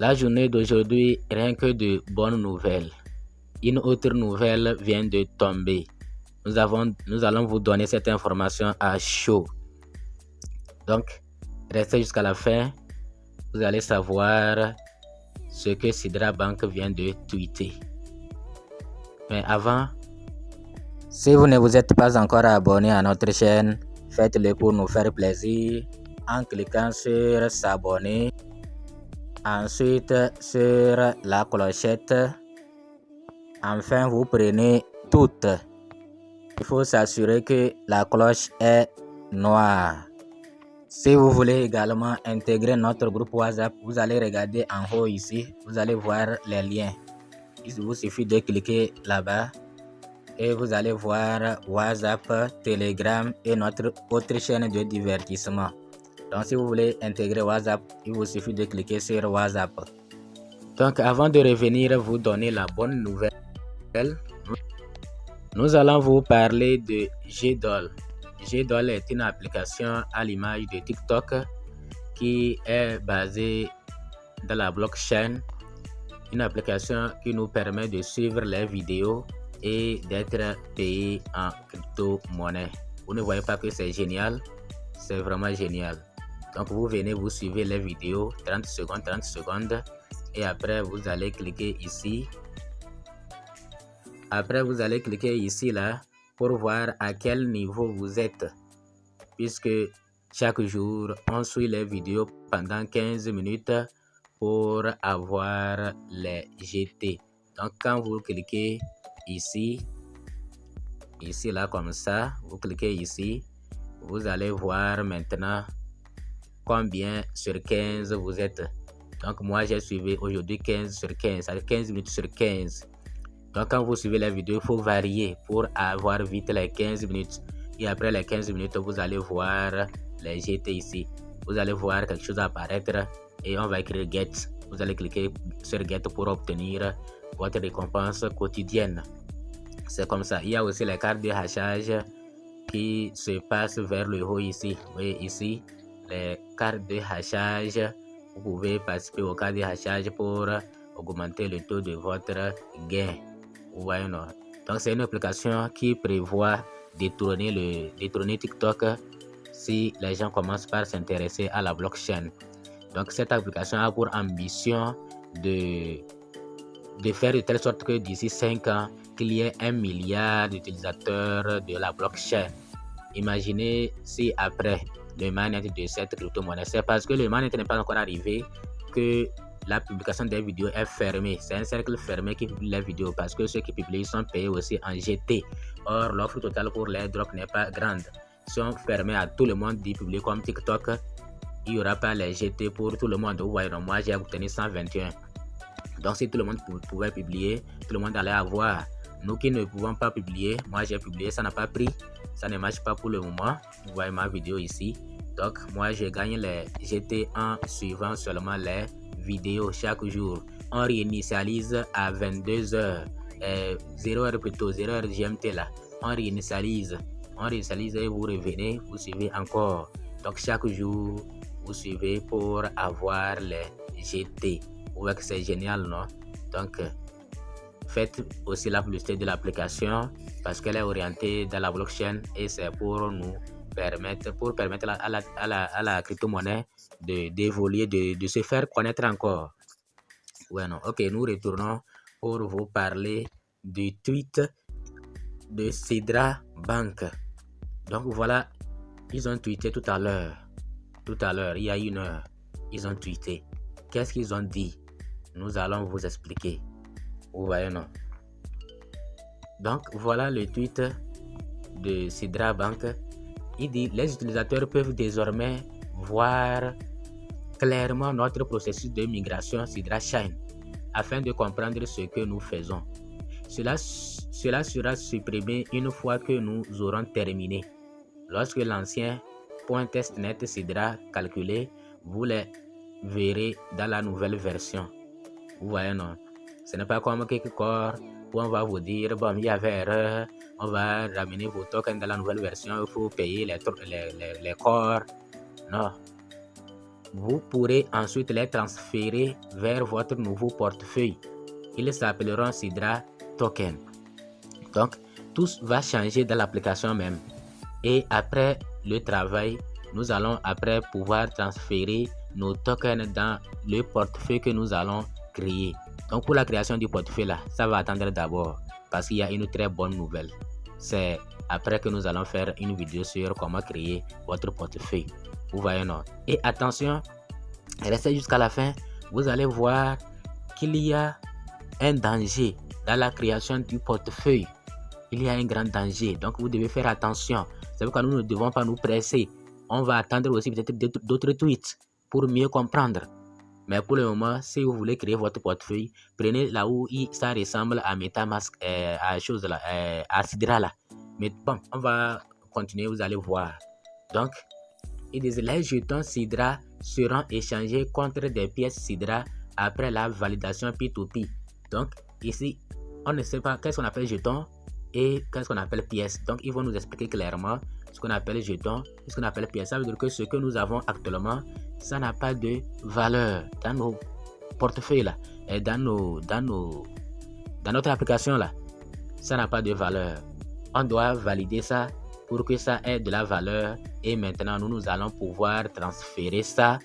La journée d'aujourd'hui, rien que de bonnes nouvelles. Une autre nouvelle vient de tomber. Nous allons vous donner cette information à chaud. Donc, restez jusqu'à la fin. Vous allez savoir ce que Sidra Bank vient de tweeter. Mais avant, si vous ne vous êtes pas encore abonné à notre chaîne, faites-le pour nous faire plaisir en cliquant sur s'abonner. Ensuite, sur la clochette. Enfin, vous prenez toutes. Il faut s'assurer que la cloche est noire. Si vous voulez également intégrer notre groupe WhatsApp, vous allez regarder en haut ici. Vous allez voir les liens. Il vous suffit de cliquer là-bas et vous allez voir WhatsApp, Telegram et notre autre chaîne de divertissement. Donc, si vous voulez intégrer WhatsApp, il vous suffit de cliquer sur WhatsApp. Donc, avant de revenir vous donner la bonne nouvelle, nous allons vous parler de GDOL. GDOL est une application à l'image de TikTok qui est basée dans la blockchain. Une application qui nous permet de suivre les vidéos et d'être payé en crypto-monnaie. Vous ne voyez pas que c'est génial? C'est vraiment génial. Donc, vous venez, vous suivez les vidéos 30 secondes et après, vous allez cliquer ici. Après, vous allez cliquer ici là pour voir à quel niveau vous êtes. Puisque chaque jour, on suit les vidéos pendant 15 minutes pour avoir les GT. Donc, quand vous cliquez ici là comme ça, vous cliquez ici, vous allez voir maintenant combien sur 15 vous êtes. Donc, moi, j'ai suivi aujourd'hui 15 sur 15, c'est-à-dire 15 minutes sur 15. Donc, quand vous suivez la vidéo, il faut varier pour avoir vite les 15 minutes. Et après les 15 minutes, vous allez voir les GT ici. Vous allez voir quelque chose apparaître et on va écrire Get. Vous allez cliquer sur Get pour obtenir votre récompense quotidienne. C'est comme ça. Il y a aussi les cartes de hachage qui se passent vers le haut ici. Vous voyez ici, les cartes de hachage. Vous pouvez participer aux cartes de hachage pour augmenter le taux de votre gain. Vous voyez, non? Donc, c'est une application qui prévoit détourner TikTok si les gens commencent par s'intéresser à la blockchain. Donc, cette application a pour ambition de faire de telle sorte que d'ici 5 ans, qu'il y ait 1 milliard d'utilisateurs de la blockchain. Imaginez si après le mainnet de cette crypto-monnaie, c'est parce que le mainnet n'est pas encore arrivé que la publication des vidéos est fermée. C'est un cercle fermé qui publie les vidéos parce que ceux qui publient sont payés aussi en GT. Or, l'offre totale pour les drops n'est pas grande. Si on permet à tout le monde d'y publier comme TikTok, il n'y aura pas les GT pour tout le monde. Vous voyez, donc moi j'ai obtenu 121. Donc, si tout le monde pouvait publier, tout le monde allait avoir. Nous qui ne pouvons pas publier, moi j'ai publié, ça n'a pas pris. Ça ne marche pas pour le moment. Vous voyez ma vidéo ici. Donc, moi je gagne les GT en suivant seulement les vidéos chaque jour. On réinitialise à 22h, 0h plutôt, 0h GMT là. On réinitialise et vous revenez, vous suivez encore. Donc, chaque jour, vous suivez pour avoir les GT. Vous voyez que c'est génial, non? Donc, faites aussi la publicité de l'application parce qu'elle est orientée dans la blockchain et c'est pour nous permettre à la crypto-monnaie d'évoluer, de se faire connaître encore. Bueno, ok, nous retournons pour vous parler du tweet de Sidra Bank. Donc voilà, ils ont tweeté tout à l'heure, il y a 1 heure, ils ont tweeté. Qu'est-ce qu'ils ont dit? Nous allons vous expliquer. Vous voyez, non? Donc voilà le tweet de Sidra Bank. Il dit: les utilisateurs peuvent désormais voir clairement notre processus de migration Sidra Chain afin de comprendre ce que nous faisons. Cela sera supprimé une fois que nous aurons terminé. Lorsque l'ancien point testnet Sidra calculé, vous les verrez dans la nouvelle version. Vous voyez, non? Ce n'est pas comme quelque corps où on va vous dire, bon, il y avait erreur, on va ramener vos tokens dans la nouvelle version, il faut payer les corps. Non. vous pourrez ensuite les transférer vers votre nouveau portefeuille. Ils s'appelleront Sidra Token. Donc, tout va changer dans l'application même. Et après le travail, nous allons après pouvoir transférer nos tokens dans le portefeuille que nous allons créer. Donc, pour la création du portefeuille là, ça va attendre d'abord parce qu'il y a une très bonne nouvelle. C'est après que nous allons faire une vidéo sur comment créer votre portefeuille. Vous voyez, non? Et attention, restez jusqu'à la fin. Vous allez voir qu'il y a un danger dans la création du portefeuille. Il y a un grand danger, donc vous devez faire attention. C'est pourquoi nous ne devons pas nous presser. On va attendre aussi peut-être d'autres tweets pour mieux comprendre. Mais pour le moment, si vous voulez créer votre portefeuille, prenez là où ça ressemble à MetaMask, à Sidra là. Mais bon, on va continuer, vous allez voir. Donc, les jetons Sidra seront échangés contre des pièces Sidra après la validation P2P. Donc, ici, on ne sait pas qu'est-ce qu'on appelle jeton et qu'est-ce qu'on appelle pièce. Donc, ils vont nous expliquer clairement ce qu'on appelle jeton et ce qu'on appelle pièce. Ça veut dire que ce que nous avons actuellement, ça n'a pas de valeur dans nos portefeuilles là et dans notre application là. Ça n'a pas de valeur. On doit valider ça pour que ça ait de la valeur et maintenant nous allons pouvoir transférer ça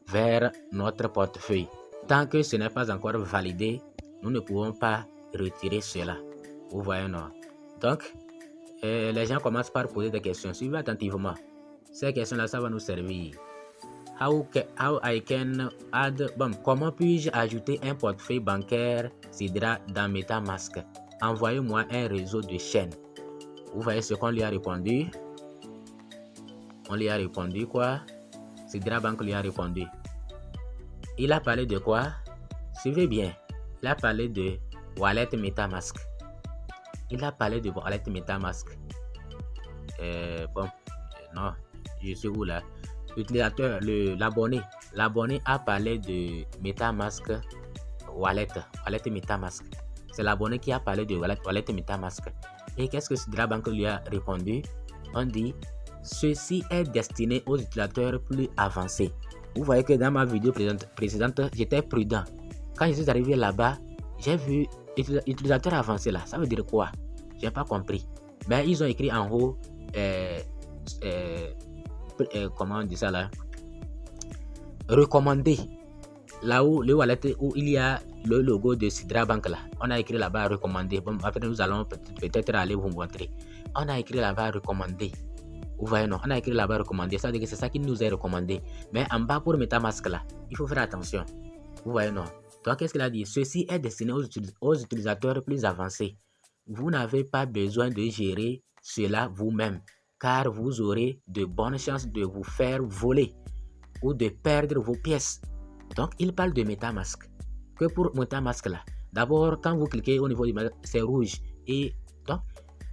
vers notre portefeuille. Tant que ce n'est pas encore validé, nous ne pouvons pas retirer cela. Vous voyez, non? Donc, les gens commencent par poser des questions. Suivez attentivement. Ces questions-là, ça va nous servir. How I can add... Bon, comment puis-je ajouter un portefeuille bancaire Sidra dans MetaMask? Envoyez-moi un réseau de chaînes. Vous voyez ce qu'on lui a répondu? On lui a répondu quoi? Sidra Bank lui a répondu. Il a parlé de quoi? Suivez bien. Il a parlé de Wallet MetaMask. Il a parlé de Wallet MetaMask. Non, je suis où là? L'utilisateur, l'abonné a parlé de MetaMask Wallet MetaMask. C'est l'abonné qui a parlé de Wallet MetaMask. Et qu'est-ce que Sidra Bank lui a répondu? On dit, ceci est destiné aux utilisateurs plus avancés. Vous voyez que dans ma vidéo précédente, j'étais prudent. Quand je suis arrivé là-bas, j'ai vu utilisateur avancé là. Ça veut dire quoi? J'ai pas compris. Mais ils ont écrit en haut, comment on dit ça là? Recommandé. Là où le wallet où il y a le logo de Sidra Bank là, on a écrit là-bas recommandé. Bon, après nous allons peut-être aller vous montrer. On a écrit là-bas recommandé. Vous voyez, non, on a écrit là-bas recommandé. Ça veut dire que c'est ça qui nous est recommandé. Mais en bas pour MetaMask là, il faut faire attention. Vous voyez, non. Donc, qu'est-ce qu'il a dit? Ceci est destiné aux utilisateurs plus avancés. Vous n'avez pas besoin de gérer cela vous-même, car vous aurez de bonnes chances de vous faire voler ou de perdre vos pièces. Donc, il parle de MetaMask. Que pour MetaMask là, d'abord, quand vous cliquez au niveau du MetaMask, c'est rouge. Et donc,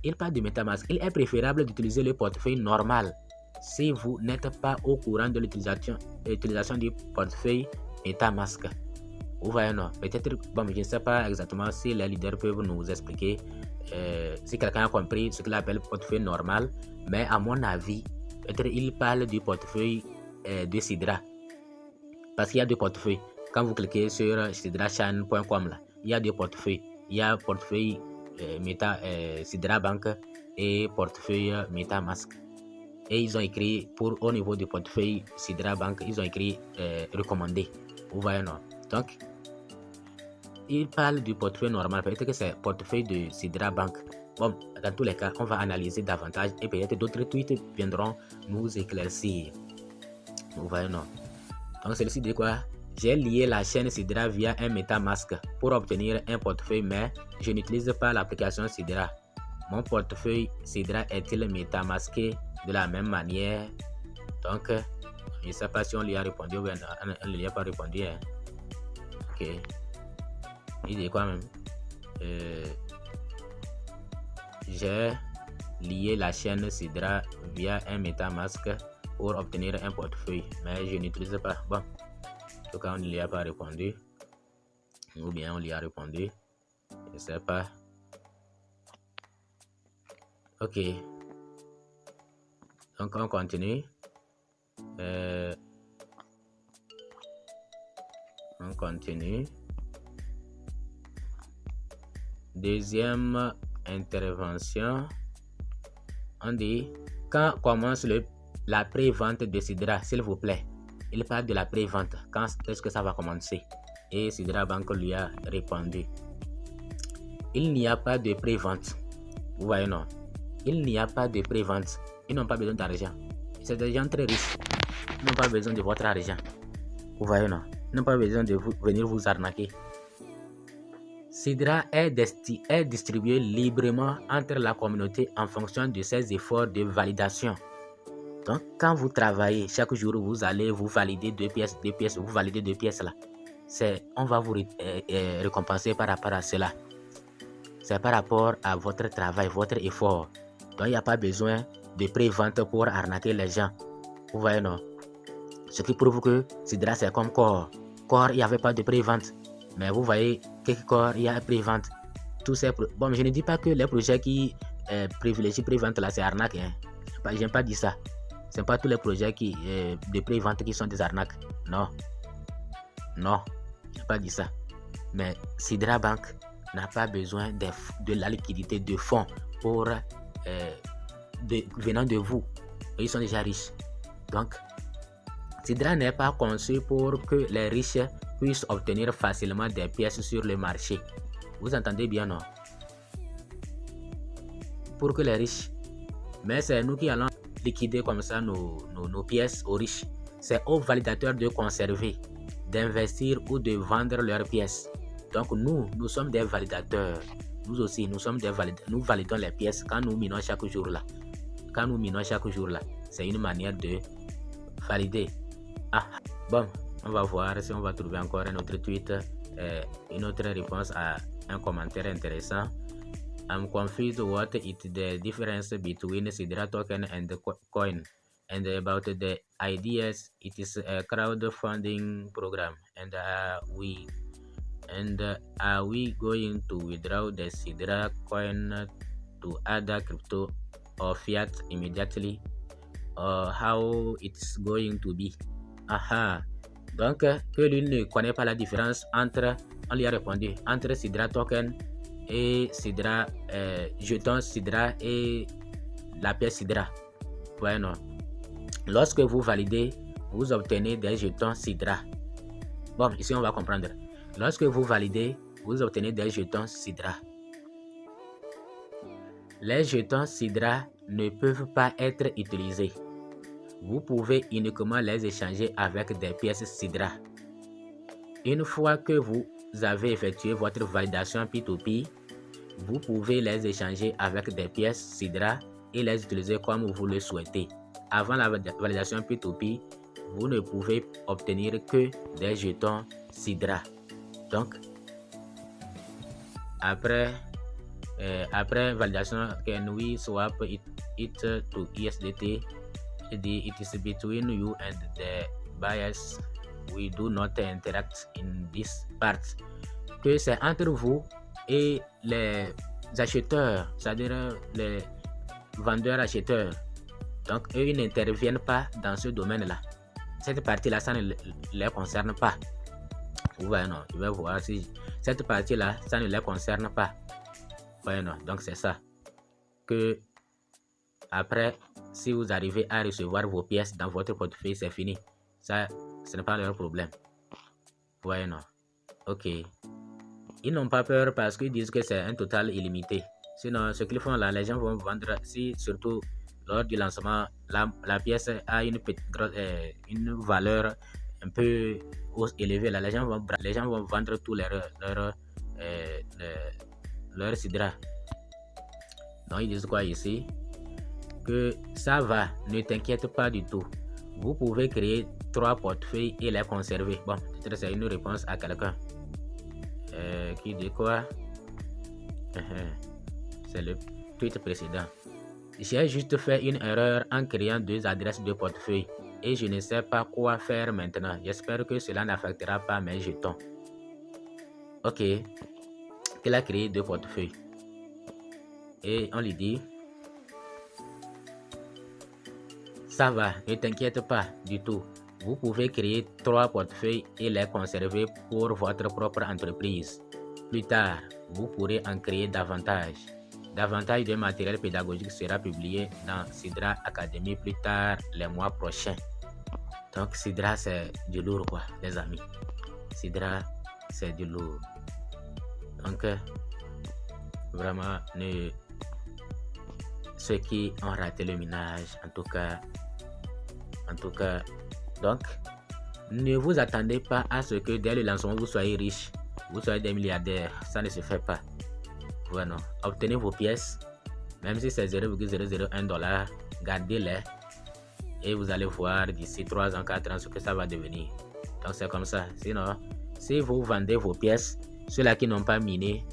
il parle de MetaMask. Il est préférable d'utiliser le portefeuille normal si vous n'êtes pas au courant de l'utilisation du portefeuille MetaMask. Vous voyez, non? Peut-être, bon, je ne sais pas exactement si les leaders peuvent nous expliquer si quelqu'un a compris ce qu'il appelle portefeuille normal. Mais à mon avis, peut-être il parle du portefeuille de Sidra. Parce qu'il y a deux portefeuilles. Quand vous cliquez sur sidrachan.com, là, il y a deux portefeuilles. Il y a portefeuille Sidra Bank et portefeuille MetaMask. Et ils ont écrit, au niveau du portefeuille Sidra Bank, ils ont écrit recommandé. Vous voyez, non? Donc, il parle du portefeuille normal. Peut-être que c'est portefeuille de Sidra Bank. Bon, dans tous les cas, on va analyser davantage et peut-être d'autres tweets viendront nous éclaircir. Vous voyez, non? Donc, celui-ci dit quoi? J'ai lié la chaîne Sidra via un MetaMask pour obtenir un portefeuille, mais je n'utilise pas l'application Sidra. Mon portefeuille Sidra est-il MetaMaské de la même manière? Donc, je ne sais pas si on lui a répondu ou on ne lui a pas répondu. Hein. Ok. Il dit quoi même? J'ai lié la chaîne Sidra via un MetaMask pour obtenir un portefeuille, mais je n'utilise pas. Bon, en tout cas, on ne lui a pas répondu. Ou bien on lui a répondu. Je ne sais pas. Ok. Donc, on continue. On continue. Deuxième intervention. On dit, quand commence la pré-vente de Sidra, s'il vous plaît. Il parle de la pré-vente. Quand est-ce que ça va commencer? Et Sidra Bank lui a répondu, il n'y a pas de pré-vente. Vous voyez, non? Il n'y a pas de pré-vente. Ils n'ont pas besoin d'argent. C'est des gens très riches. Ils n'ont pas besoin de votre argent. Vous voyez, non? Ils n'ont pas besoin de venir vous arnaquer. Sidra est distribué librement entre la communauté en fonction de ses efforts de validation. Donc, quand vous travaillez, chaque jour, vous allez vous valider deux pièces, vous validez 2 pièces là. On va vous récompenser par rapport à cela. C'est par rapport à votre travail, votre effort. Donc, il n'y a pas besoin de pré-vente pour arnaquer les gens. Vous voyez, non? Ce qui prouve que Sidra, c'est comme Core. Core, il n'y avait pas de pré-vente. Mais vous voyez, quelque Core, il y a pré-vente. Bon, je ne dis pas que les projets qui privilégient pré-vente là, c'est arnaque. Hein. Je n'ai pas dit ça. Ce n'est pas tous les projets de pré-vente qui sont des arnaques. Non. Non, je n'ai pas dit ça. Mais Sidra Bank n'a pas besoin de la liquidité de fonds venant de vous. Ils sont déjà riches. Donc, Sidra n'est pas conçu pour que les riches puissent obtenir facilement des pièces sur le marché. Vous entendez bien, non? Pour que les riches. Mais c'est nous qui allons liquider comme ça nos pièces aux riches. C'est aux validateurs de conserver, d'investir ou de vendre leurs pièces. Donc nous sommes des validateurs. Nous aussi, nous validons les pièces quand nous minons chaque jour là. Quand nous minons chaque jour là, c'est une manière de valider. Bon, on va voir si on va trouver encore un autre tweet, une autre réponse à un commentaire intéressant. I'm confused what is the difference between Sidra token and the coin, and about the ideas. It is a crowdfunding program, and are we going to withdraw the Sidra coin to other crypto or fiat immediately, or how it's going to be? Donc que lui ne connaît pas la différence entre, on lui a répondu, entre Sidra token et Sidra jeton Sidra et la pièce Sidra. Ouais, non. Lorsque vous validez, vous obtenez des jetons Sidra. Bon, ici on va comprendre. Lorsque vous validez, vous obtenez des jetons Sidra. Les jetons Sidra ne peuvent pas être utilisés. Vous pouvez uniquement les échanger avec des pièces Sidra. Une fois que vous avez effectué votre validation P2P, vous pouvez les échanger avec des pièces Sidra et les utiliser comme vous le souhaitez. Avant la validation P2P, vous ne pouvez obtenir que des jetons Sidra. Donc, après validation, can we swap it to USDT? It is between you and the buyers. We do not interact in this part. Que c'est entre vous et les acheteurs, c'est-à-dire les vendeurs-acheteurs. Donc, eux, ils n'interviennent pas dans ce domaine-là. Cette partie-là, ça ne les concerne pas. Vous voyez, non? Je vais voir si cette partie-là, ça ne les concerne pas. Vous voyez, non? Donc, c'est ça. Que après, si vous arrivez à recevoir vos pièces dans votre portefeuille, c'est fini. Ça, ce n'est pas leur problème. Vous voyez, non? Ok. Ils n'ont pas peur parce qu'ils disent que c'est un total illimité. Sinon, ce qu'ils font là, les gens vont vendre, si surtout lors du lancement, la pièce a une valeur un peu élevée. Là, les gens vont vendre tous leurs Sidra. Donc, ils disent quoi ici? Que ça va, ne t'inquiète pas du tout. Vous pouvez créer 3 portefeuilles et les conserver. Bon, peut-être c'est une réponse à quelqu'un. Qui dit quoi? C'est le tweet précédent. J'ai juste fait une erreur en créant 2 adresses de portefeuille et je ne sais pas quoi faire maintenant. J'espère que cela n'affectera pas mes jetons. Ok. Il a créé 2 portefeuilles. Et on lui dit, ça va, ne t'inquiète pas du tout. Vous pouvez créer 3 portefeuilles et les conserver pour votre propre entreprise. Plus tard, vous pourrez en créer davantage. Davantage de matériel pédagogique sera publié dans Sidra Academy plus tard les mois prochains. Donc Sidra, c'est du lourd quoi, les amis. Sidra, c'est du lourd. Donc vraiment, ceux qui ont raté le ménage, en tout cas, donc ne vous attendez pas à ce que dès le lancement vous soyez riche, vous soyez des milliardaires. Ça ne se fait pas. Voilà. Obtenez vos pièces, même si c'est 0,001 $, gardez-les et vous allez voir d'ici 3 ans, 4 ans ce que ça va devenir. Donc c'est comme ça. Sinon, si vous vendez vos pièces, ceux-là qui n'ont pas miné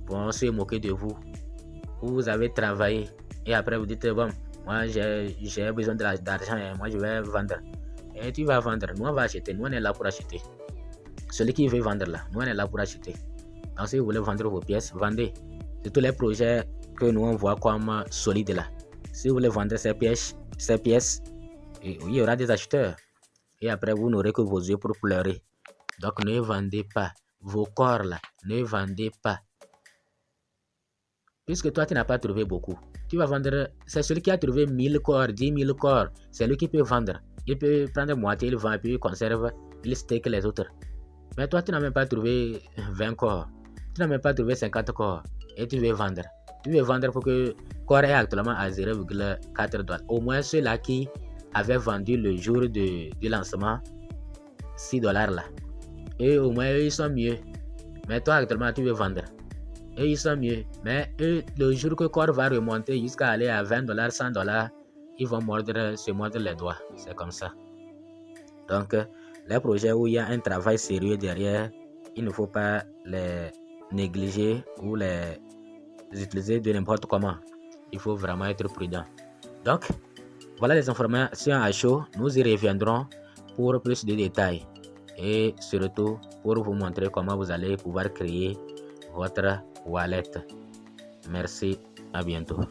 vont se moquer de vous. Vous avez travaillé et après vous dites bon, moi j'ai besoin d'argent et moi je vais vendre. Et tu vas vendre, nous on va acheter, nous on est là pour acheter. Celui qui veut vendre là, nous on est là pour acheter. Donc si vous voulez vendre vos pièces, vendez. C'est tous les projets que nous on voit comme solides là. Si vous voulez vendre ces pièces, il y aura des acheteurs. Et après vous n'aurez que vos yeux pour pleurer. Donc ne vendez pas vos corps là, ne vendez pas. Puisque toi tu n'as pas trouvé beaucoup, tu vas vendre, c'est celui qui a trouvé 1000 corps, 10 000 corps, c'est lui qui peut vendre. Il peut prendre moitié, il vend, puis il conserve, il steak les autres. Mais toi tu n'as même pas trouvé 20 corps, tu n'as même pas trouvé 50 corps, et tu veux vendre. Tu veux vendre pour que corps est actuellement à 0,4 $. Au moins ceux-là qui avaient vendu le jour du lancement 6 $ là. Et au moins eux, ils sont mieux. Mais toi actuellement tu veux vendre. Et ils sont mieux. Mais eux, le jour que corps va remonter jusqu'à aller à 20 $, 100 $, ils vont se mordre les doigts. C'est comme ça. Donc, les projets où il y a un travail sérieux derrière, il ne faut pas les négliger ou les utiliser de n'importe comment. Il faut vraiment être prudent. Donc, voilà les informations à chaud. Nous y reviendrons pour plus de détails. Et surtout, pour vous montrer comment vous allez pouvoir créer votre wallet. Merci, à bientôt.